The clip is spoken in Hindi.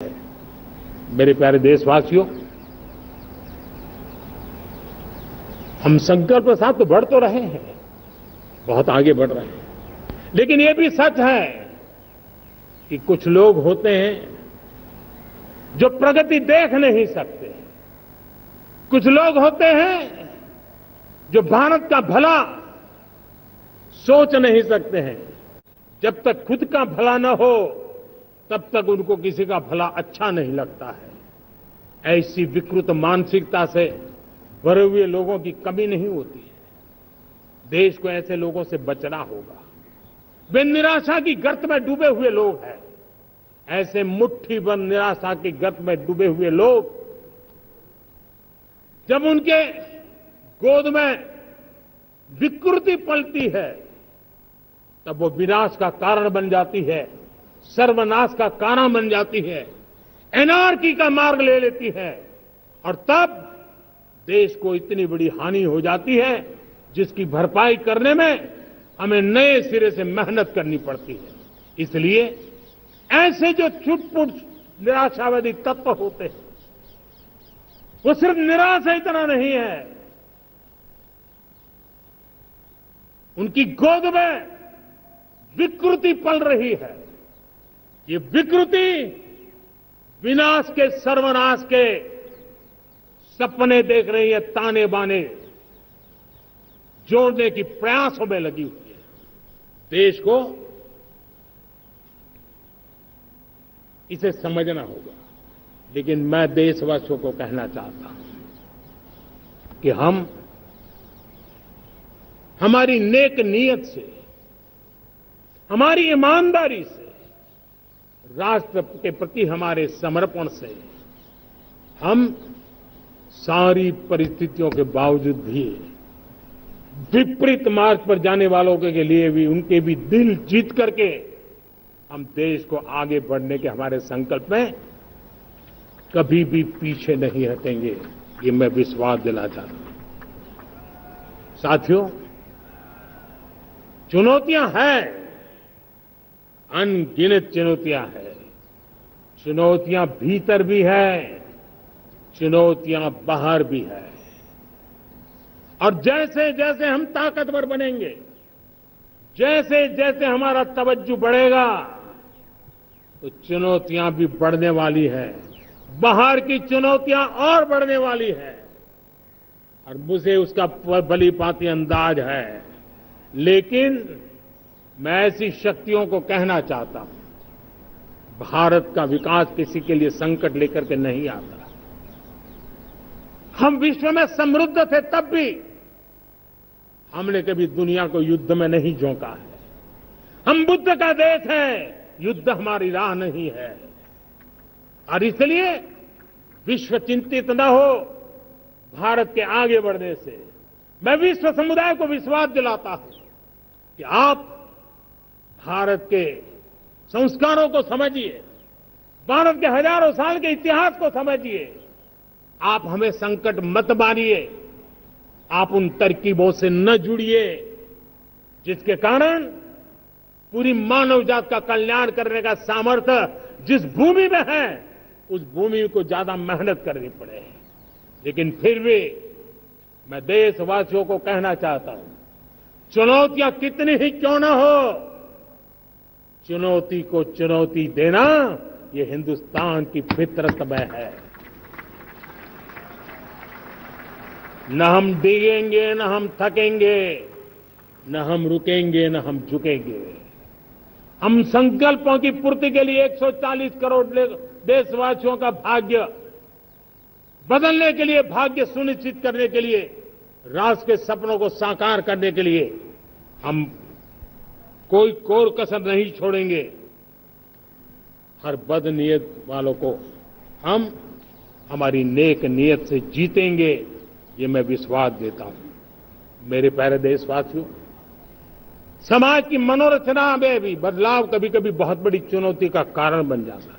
मेरे प्यारे देशवासियों, हम संकल्प के साथ तो बढ़ तो रहे हैं, बहुत आगे बढ़ रहे हैं, लेकिन ये भी सच है कि कुछ लोग होते हैं जो प्रगति देख नहीं सकते। कुछ लोग होते हैं जो भारत का भला सोच नहीं सकते हैं। जब तक खुद का भला न हो तब तक उनको किसी का भला अच्छा नहीं लगता है। ऐसी विकृत मानसिकता से भरे हुए लोगों की कमी नहीं होती है। देश को ऐसे लोगों से बचना होगा। वे निराशा की गर्त में डूबे हुए लोग हैं। ऐसे मुट्ठी भर निराशा की गर्त में डूबे हुए लोग जब उनके गोद में विकृति पलती है तब वो विनाश का कारण बन जाती है, सर्वनाश का कारण बन जाती है, एनार्की का मार्ग ले लेती है और तब देश को इतनी बड़ी हानि हो जाती है जिसकी भरपाई करने में हमें नए सिरे से मेहनत करनी पड़ती है। इसलिए ऐसे जो छुटपुट निराशावादी तत्व होते हैं वो सिर्फ निराशा इतना नहीं है, उनकी गोद में विकृति पल रही है। ये विकृति विनाश के, सर्वनाश के सपने देख रही है, ताने बाने जोड़ने की प्रयासों में लगी हुई है। देश को इसे समझना होगा। लेकिन मैं देशवासियों को कहना चाहता हूं कि हम हमारी नेक नीयत से, हमारी ईमानदारी से, राष्ट्र के प्रति हमारे समर्पण से हम सारी परिस्थितियों के बावजूद भी विपरीत मार्ग पर जाने वालों के लिए भी, उनके भी दिल जीत करके हम देश को आगे बढ़ने के हमारे संकल्प में कभी भी पीछे नहीं हटेंगे, ये मैं विश्वास दिलाना चाहता हूं। साथियों, चुनौतियां हैं, अनगिनत चुनौतियां हैं। चुनौतियां भीतर भी है, चुनौतियां बाहर भी है। और जैसे जैसे हम ताकतवर बनेंगे, जैसे जैसे हमारा तवज्जो बढ़ेगा तो चुनौतियां भी बढ़ने वाली है, बाहर की चुनौतियां और बढ़ने वाली है और मुझे उसका भली भांति अंदाज है। लेकिन मैं ऐसी शक्तियों को कहना चाहता हूं, भारत का विकास किसी के लिए संकट लेकर के नहीं आता। हम विश्व में समृद्ध थे तब भी हमने कभी दुनिया को युद्ध में नहीं झोंका है। हम बुद्ध का देश है, युद्ध हमारी राह नहीं है। और इसलिए विश्व चिंतित न हो भारत के आगे बढ़ने से। मैं विश्व समुदाय को विश्वास दिलाता हूं कि आप भारत के संस्कारों को समझिए, भारत के हजारों साल के इतिहास को समझिए। आप हमें संकट मत मानिए, आप उन तरकीबों से न जुड़िए जिसके कारण पूरी मानव जात का कल्याण करने का सामर्थ्य जिस भूमि में है उस भूमि को ज्यादा मेहनत करनी पड़े। लेकिन फिर भी मैं देशवासियों को कहना चाहता हूं, चुनौतियां कितनी ही क्यों न हो, चुनौती को चुनौती देना ये हिंदुस्तान की फितरत में है। न हम डिगेंगे, न हम थकेंगे, न हम रुकेंगे, न हम झुकेंगे। हम संकल्पों की पूर्ति के लिए 140 करोड़ देशवासियों का भाग्य बदलने के लिए, भाग्य सुनिश्चित करने के लिए, राष्ट्र के सपनों को साकार करने के लिए हम कोई कोर कसर नहीं छोड़ेंगे। हर बदनीयत वालों को हम हमारी नेक नीयत से जीतेंगे, ये मैं विश्वास देता हूं। मेरे प्यारे देशवासियों, समाज की मनोरचना में भी बदलाव कभी कभी बहुत बड़ी चुनौती का कारण बन जाता है।